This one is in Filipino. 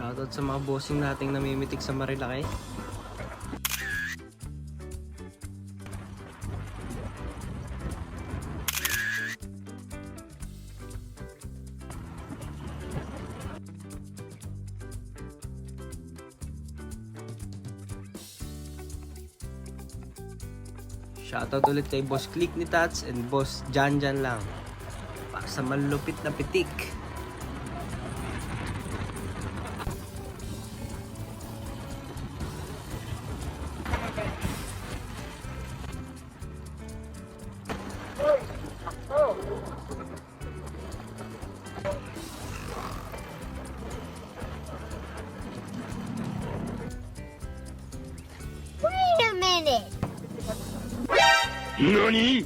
Shoutout sa mga bossing nating namimitik sa Marilaki. Shoutout ulit kay Boss Click ni Tats and Boss Jan lang. Para sa malupit na pitik. Wait a minute! NANI?!